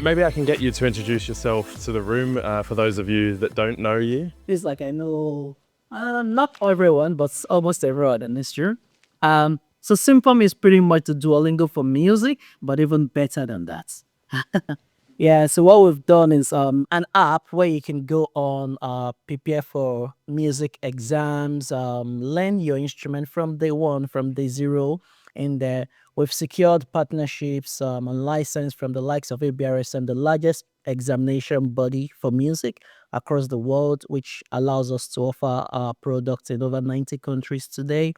maybe I can get you to introduce yourself to the room for those of you that don't know you. It's like I know not everyone, but almost everyone in this room. So SymphonMe is pretty much the Duolingo for music, but even better than that. Yeah, so what we've done is an app where you can go on prepare for music exams, learn your instrument from day one, from day zero. And we've secured partnerships and license from the likes of ABRSM, the largest examination body for music across the world, which allows us to offer our products in over 90 countries today.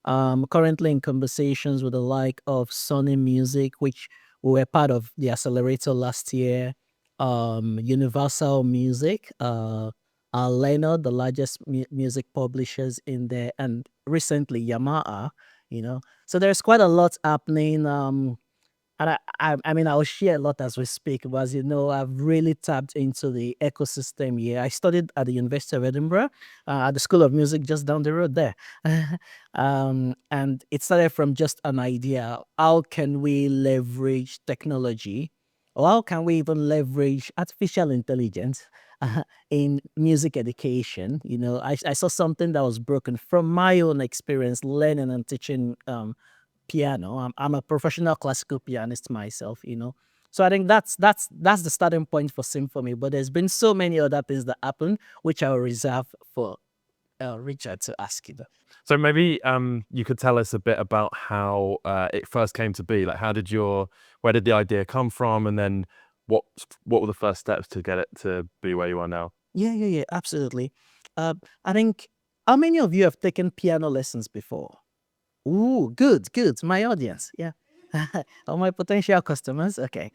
Currently in conversations with the like of Sony Music, which we were part of the accelerator last year. Universal Music, Leonard, the largest music publishers in there, and recently Yamaha. So there's quite a lot happening. And I mean, I'll share a lot as we speak, but as you know, I've really tapped into the ecosystem here. I studied at the University of Edinburgh, at the School of Music just down the road there. And it started from just an idea. How can we leverage technology, or how can we even leverage artificial intelligence in music education? I saw something that was broken from my own experience learning and teaching piano. I'm a professional classical pianist myself. So I think that's the starting point for SymphonMe. But there's been so many other things that happen, which I'll reserve for Richard to ask you. So maybe you could tell us a bit about how it first came to be. Like, where did the idea come from, and then what were the first steps to get it to be where you are now? Yeah, absolutely. I think, how many of you have taken piano lessons before? Ooh, good. My audience, yeah. All my potential customers, okay.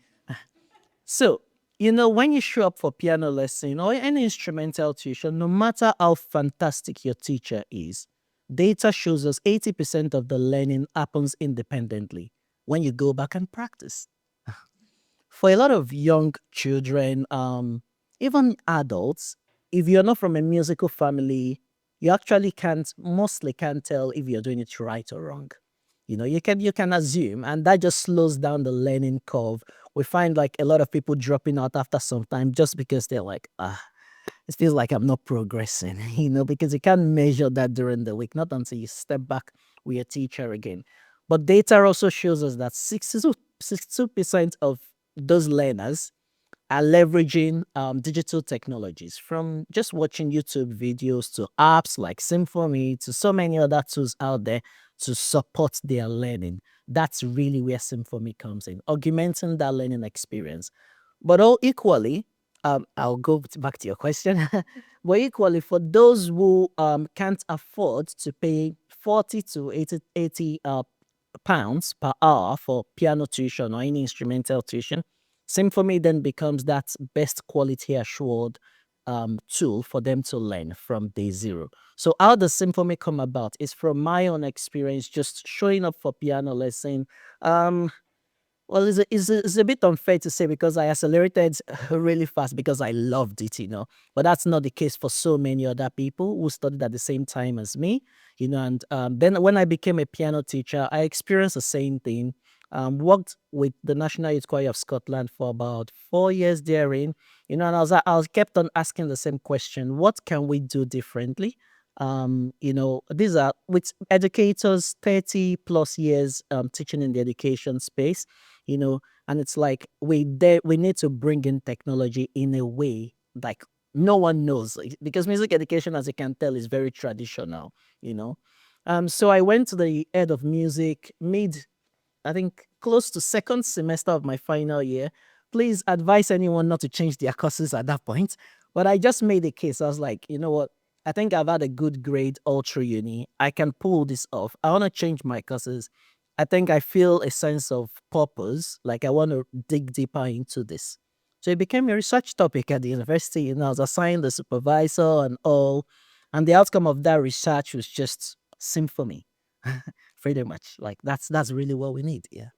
So, when you show up for piano lesson or any instrumental tuition, no matter how fantastic your teacher is, data shows us 80% of the learning happens independently when you go back and practice. For a lot of young children, even adults, if you're not from a musical family, you actually mostly can't tell if you're doing it right or wrong. You can assume, and that just slows down the learning curve. We find like a lot of people dropping out after some time just because they're like, it feels like I'm not progressing, because you can't measure that during the week, not until you step back with your teacher again. But data also shows us that 62% of those learners are leveraging digital technologies, from just watching YouTube videos to apps like SymphonMe to so many other tools out there to support their learning. That's really where SymphonMe comes in, augmenting that learning experience. But all equally, I'll go back to your question. But equally, for those who can't afford to pay 40 to 80 pounds per hour for piano tuition or any instrumental tuition, SymphonMe then becomes that best quality assured tool for them to learn from day zero. So how does SymphonMe come about? It's from my own experience, just showing up for piano lesson. Well, it's a bit unfair to say because I accelerated really fast because I loved it. But that's not the case for so many other people who studied at the same time as me. And then when I became a piano teacher, I experienced the same thing. Worked with the National Youth Choir of Scotland for about 4 years therein. And I was kept on asking the same question: what can we do differently? These are with educators 30 plus years teaching in the education space. And it's like we need to bring in technology in a way like no one knows, because music education, as you can tell, is very traditional. So I went to the head of music I think close to second semester of my final year. Please advise anyone not to change their courses at that point. But I just made a case. I was like, you know what? I think I've had a good grade all through uni. I can pull this off. I want to change my courses. I think I feel a sense of purpose. Like I want to dig deeper into this. So it became a research topic at the university. I was assigned the supervisor and all. And the outcome of that research was just SymphonMe. Pretty much. Like that's really what we need. Yeah.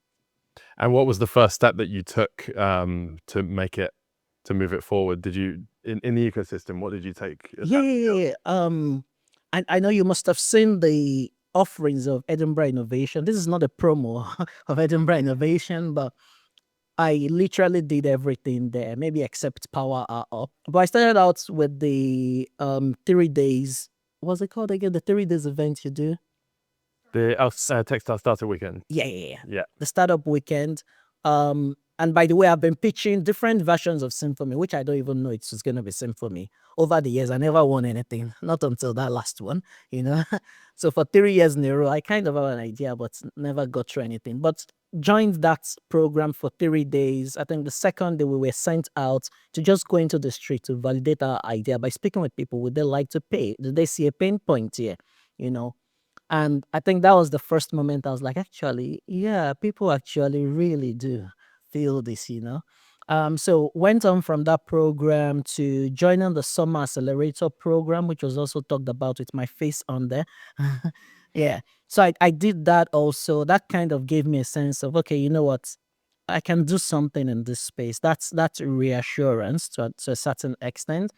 And what was the first step that you took to move it forward? Did you in the ecosystem? What did you take? Yeah. I know you must have seen the offerings of Edinburgh Innovation. This is not a promo of Edinburgh Innovation, but I literally did everything there, maybe except power up. But I started out with the 3 days. What's it called again? The 3 days event you do? The Textile Starter Weekend. Yeah. Yeah. The startup weekend. And by the way, I've been pitching different versions of SymphonMe, which I don't even know it's going to be SymphonMe. Over the years, I never won anything, not until that last one, you know. So for 3 years in a row, I kind of have an idea, but never got through anything. But joined that program for 3 days. I think the second day we were sent out to just go into the street to validate our idea by speaking with people. Would they like to pay? Did they see a pain point here? You know, and I think that was the first moment I was like, actually, yeah, people actually really do feel this, you know. So went on from that program to joining the Summer Accelerator program, which was also talked about with my face on there. Yeah. So I did that also. That kind of gave me a sense of, okay, you know what? I can do something in this space. That's reassurance to a certain extent.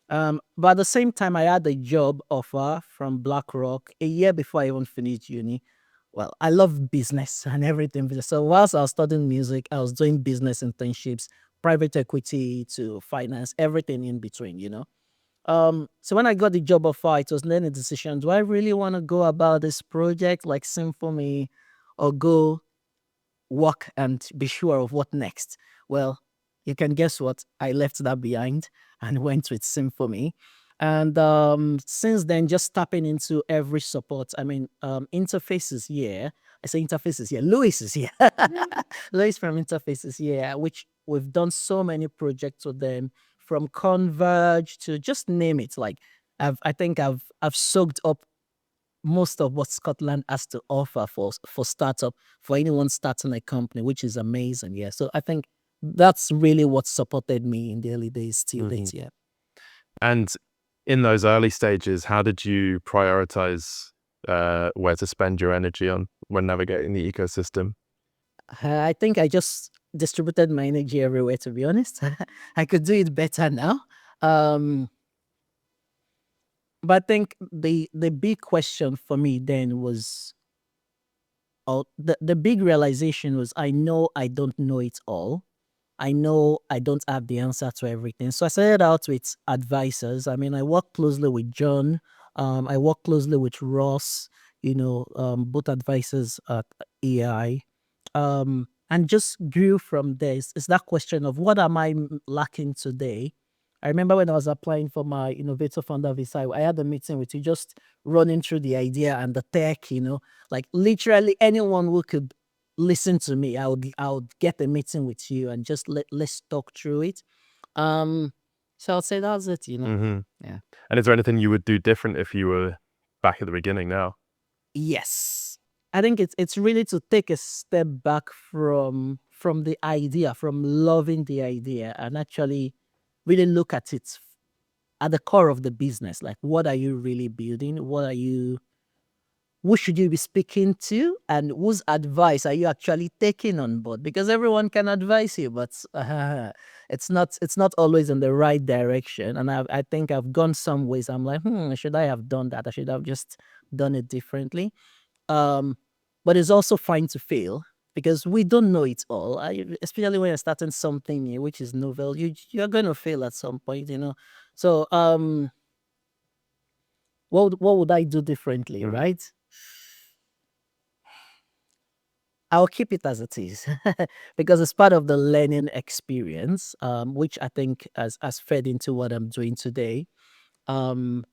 But at the same time, I had a job offer from BlackRock a year before I even finished uni. Well, I love business and everything. So whilst I was studying music, I was doing business internships, private equity to finance, everything in between, you know. So when I got the job offer, it was then a decision: do I really want to go about this project like SymphonMe, or go work and be sure of what next? Well, you can guess what? I left that behind and went with SymphonMe. And since then, just tapping into every support. I mean, interfaces here. I say interfaces here. Louis is here. Louis from Interfaces here, which we've done so many projects with them, from Converge to just name it. Like I think I've soaked up most of what Scotland has to offer for startup, for anyone starting a company, which is amazing. Yeah. So I think that's really what supported me in the early days till date. Yeah. And in those early stages, how did you prioritize where to spend your energy on when navigating the ecosystem? I think I just distributed my energy everywhere, to be honest. I could do it better now. Um, but I think the big question for me then was, the big realization was, I know I don't know it all. I know I don't have the answer to everything. So I started out with advisors. I mean, I work closely with John. I work closely with Ross, both advisors at AI. And just grew from there. It's that question of, what am I lacking today? I remember when I was applying for my Innovator Founder Visa, I had a meeting with you, just running through the idea and the tech, like literally anyone who could listen to me, I would get a meeting with you and just let's talk through it. So I'll say that's it, Yeah. And is there anything you would do different if you were back at the beginning now? Yes. I think it's really to take a step back from the idea, from loving the idea, and actually really look at it at the core of the business. Like, what are you really building? Who should you be speaking to, and whose advice are you actually taking on board? Because everyone can advise you, but it's not always in the right direction. And I think I've gone some ways. I'm like, should I have done that? I should have just done it differently. But it's also fine to fail, because we don't know it all. Especially when you're starting something new, which is novel, you're going to fail at some point, So what would I do differently, right? I'll keep it as it is because it's part of the learning experience, which I think has fed into what I'm doing today. Um,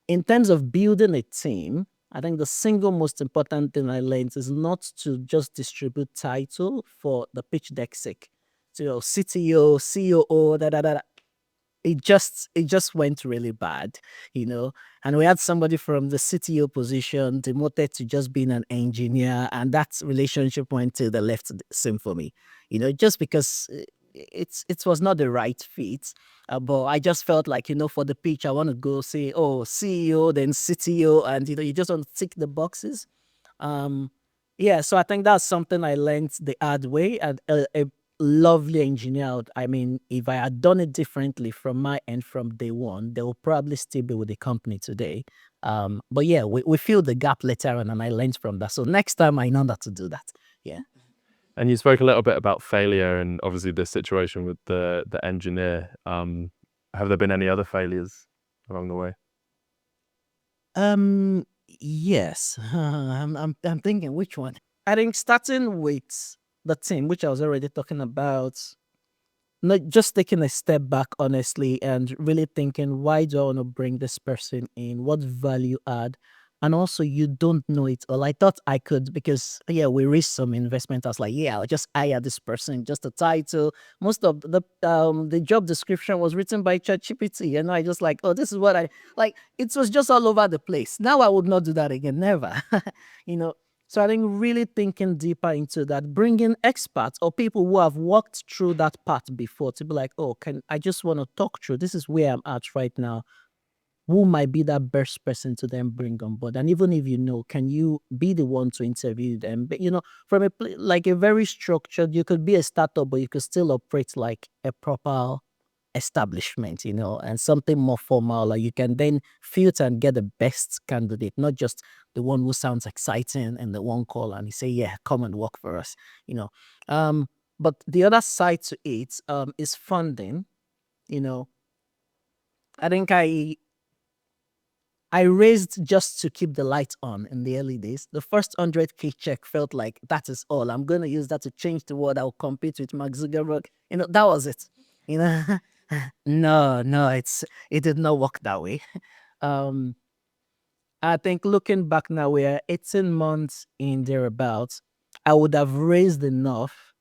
in terms of building a team, I think the single most important thing I learned is not to just distribute title for the pitch deck sake. So CTO, COO, da da da. It just went really bad, and we had somebody from the CTO position demoted to just being an engineer, and that relationship went to the left SymphonMe, just because it was not the right fit. But I just felt like, for the pitch, I want to go say, oh, CEO, then CTO, and you just want to tick the boxes. Yeah, so I think that's something I learned the hard way, and a lovely engineer. I mean, if I had done it differently from my end from day one, they will probably still be with the company today. But yeah, we filled the gap later on, and I learned from that. So next time I know that to do that. Yeah. And you spoke a little bit about failure and obviously this situation with the engineer. Have there been any other failures along the way? Yes. I'm thinking which one. I think starting with the team, which I was already talking about, not just taking a step back honestly and really thinking, why do I want to bring this person in, what value add, and also you don't know it all. I thought I could, because yeah, we raised some investment. I was like, yeah, I'll just hire this person, just a title. Most of the job description was written by ChatGPT, and I just like, oh, this is what I like. It was just all over the place. Now I would not do that again, never. you know so I think really thinking deeper into that, bringing experts or people who have walked through that path before to be like, oh, can I just want to talk through? This is where I'm at right now. Who might be that best person to then bring on board? And even if you know, can you be the one to interview them? But from like a very structured, you could be a startup, but you could still operate like a proper establishment, and something more formal. Like you can then filter and get the best candidate, not just the one who sounds exciting and the one call and you say, yeah, come and work for us, you know. But the other side to it is funding. You know, I think I raised just to keep the lights on in the early days. The first 100K check felt like that is all. I'm going to use that to change the world. I'll compete with Mark Zuckerberg. That was it. You know, no, it did not work that way. Um, I think looking back now, we're 18 months in thereabouts. I would have raised enough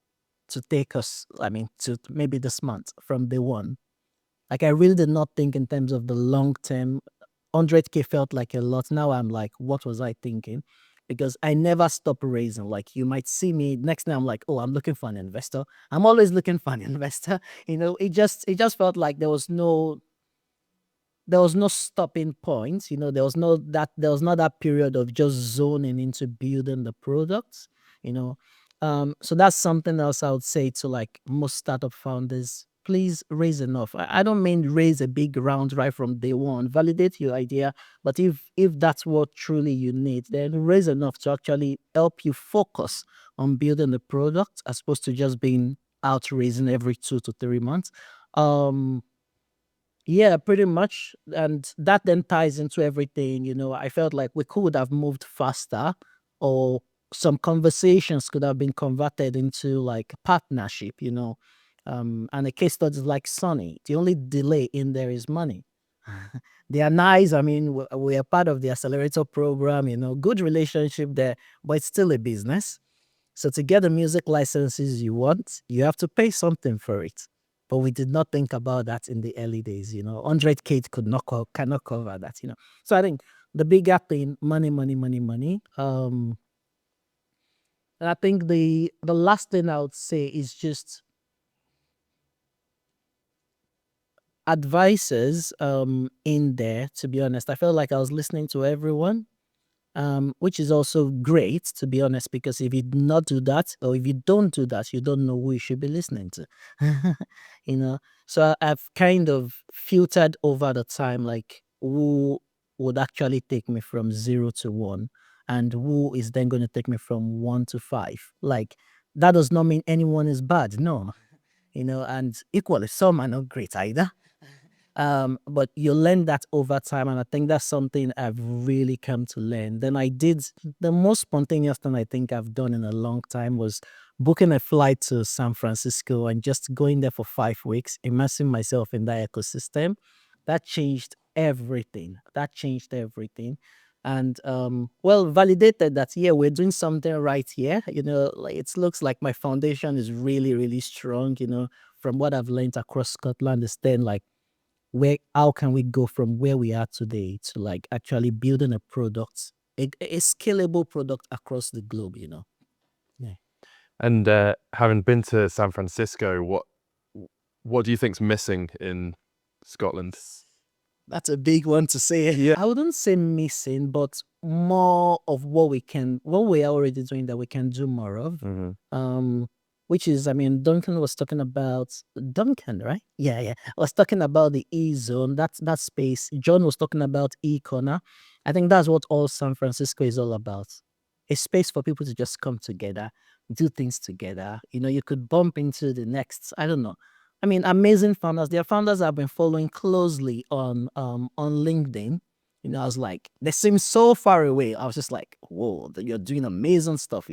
to take us, to maybe this month from day one. Like I really did not think in terms of the long term. 100K felt like a lot. Now I'm like, what was I thinking? Because I never stop raising. Like you might see me next time, I'm like, oh, I'm looking for an investor. I'm always looking for an investor. It just felt like there was no stopping point. There was not that period of just zoning into building the products. You know, so that's something else I would say to like most startup founders. Please raise enough. I don't mean raise a big round right from day one. Validate your idea, but if that's what truly you need, then raise enough to actually help you focus on building the product as opposed to just being out raising every 2 to 3 months. Um, yeah, pretty much. And that then ties into everything. I felt like we could have moved faster, or some conversations could have been converted into like partnership. And a case study like Sunny. The only delay in there is money. They are nice. I mean, we are part of the accelerator program, good relationship there, but it's still a business. So to get the music licenses you want, you have to pay something for it. But we did not think about that in the early days. 100K cannot cover that. So I think the bigger thing, money, money, money, money. And I think the last thing I would say is just advices in there. To be honest, I felt like I was listening to everyone, which is also great, to be honest, because if you do not do that, or if you don't do that, you don't know who you should be listening to. you know. So I've kind of filtered over the time, like who would actually take me from 0 to 1, and who is then going to take me from 1 to 5. Like that does not mean anyone is bad, no. And equally, some are not great either. But you learn that over time, and I think that's something I've really come to learn. Then I did the most spontaneous thing I think I've done in a long time was booking a flight to San Francisco and just going there for 5 weeks, immersing myself in that ecosystem. That changed everything. And well, validated that yeah, we're doing something right here. Like it looks like my foundation is really, really strong. From what I've learned across Scotland, is then like how can we go from where we are today to like actually building a product, a scalable product across the globe. Yeah. And having been to San Francisco, what do you think's missing in Scotland? That's a big one to say. Yeah. I wouldn't say missing, but more of what we are already doing that we can do more of. Which is, Duncan was talking about Duncan, right? Yeah. I was talking about the E zone, that space. John was talking about E corner. I think that's what all San Francisco is all about. a space for people to just come together, do things together. You could bump into the next, I don't know. I mean, amazing founders. There are founders I've been following closely on LinkedIn. I was like, they seem so far away. I was just like, whoa, you're doing amazing stuff.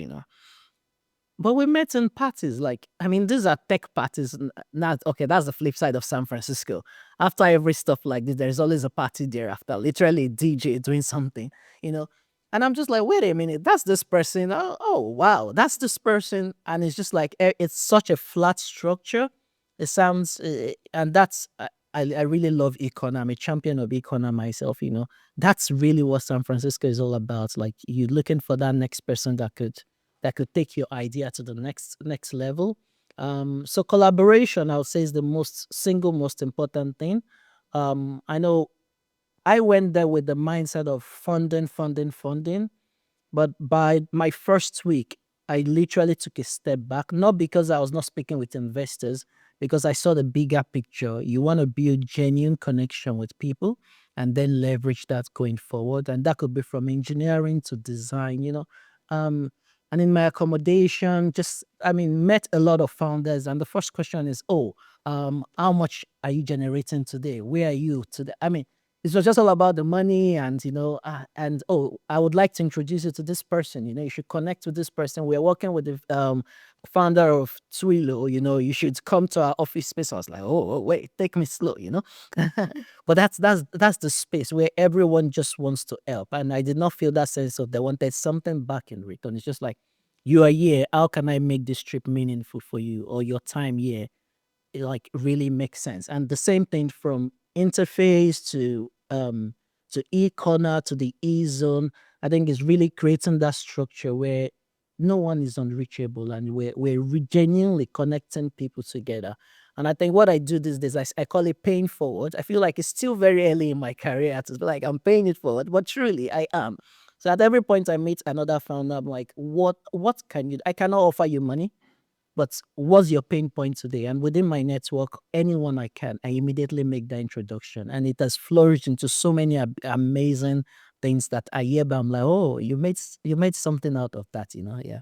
But we met in parties. Like, I mean, these are tech parties. Not okay. That's the flip side of San Francisco. After every stuff like this, there's always a party there after. Literally, a DJ doing something. And I'm just like, wait a minute, that's this person. Oh, wow, that's this person. And it's just like it's such a flat structure. It sounds, and that's I really love econ. I'm a champion of econ myself. That's really what San Francisco is all about. Like, you're looking for that next person that could take your idea to the next level. So collaboration, I would say, is the single most important thing. I know I went there with the mindset of funding. But by my first week, I literally took a step back, not because I was not speaking with investors, because I saw the bigger picture. You want to build genuine connection with people and then leverage that going forward. And that could be from engineering to design. And in my accommodation, met a lot of founders. And the first question is, how much are you generating today? Where are you today? I mean, it was just all about the money and, I would like to introduce you to this person. You should connect with this person. We're working with the founder of Twilio. You should come to our office space. I was like, wait, take me slow. But that's the space where everyone just wants to help. And I did not feel that sense of they wanted something back in return. It's just like, you are here. How can I make this trip meaningful for you? Or your time here, it like really makes sense. And the same thing from interface to e-corner to the e-zone. I think is really creating that structure where no one is unreachable and we're genuinely connecting people together. And I think what I do these days, I call it paying forward. I feel like it's still very early in my career to be like, I'm paying it forward, but truly I am. So at every point I meet another founder, I'm like, what can you, I cannot offer you money, but what's your pain point today? And within my network, anyone I can, I immediately make that introduction. And it has flourished into so many amazing things that I hear about. I'm like, oh, you made something out of that, yeah.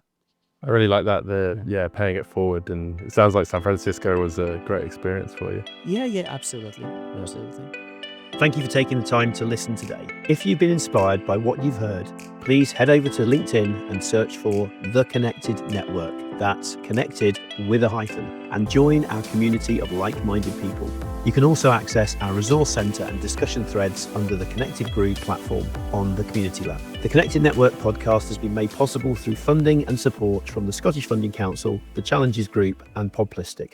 I really like that, paying it forward. And it sounds like San Francisco was a great experience for you. Yeah, absolutely. Absolutely. Thank you for taking the time to listen today. If you've been inspired by what you've heard, please head over to LinkedIn and search for The Connected Network. That's connected with a hyphen, and join our community of like-minded people. You can also access our resource centre and discussion threads under the Connected Group platform on the Community Lab. The Connected Network podcast has been made possible through funding and support from the Scottish Funding Council, the Challenges Group and Podplistic.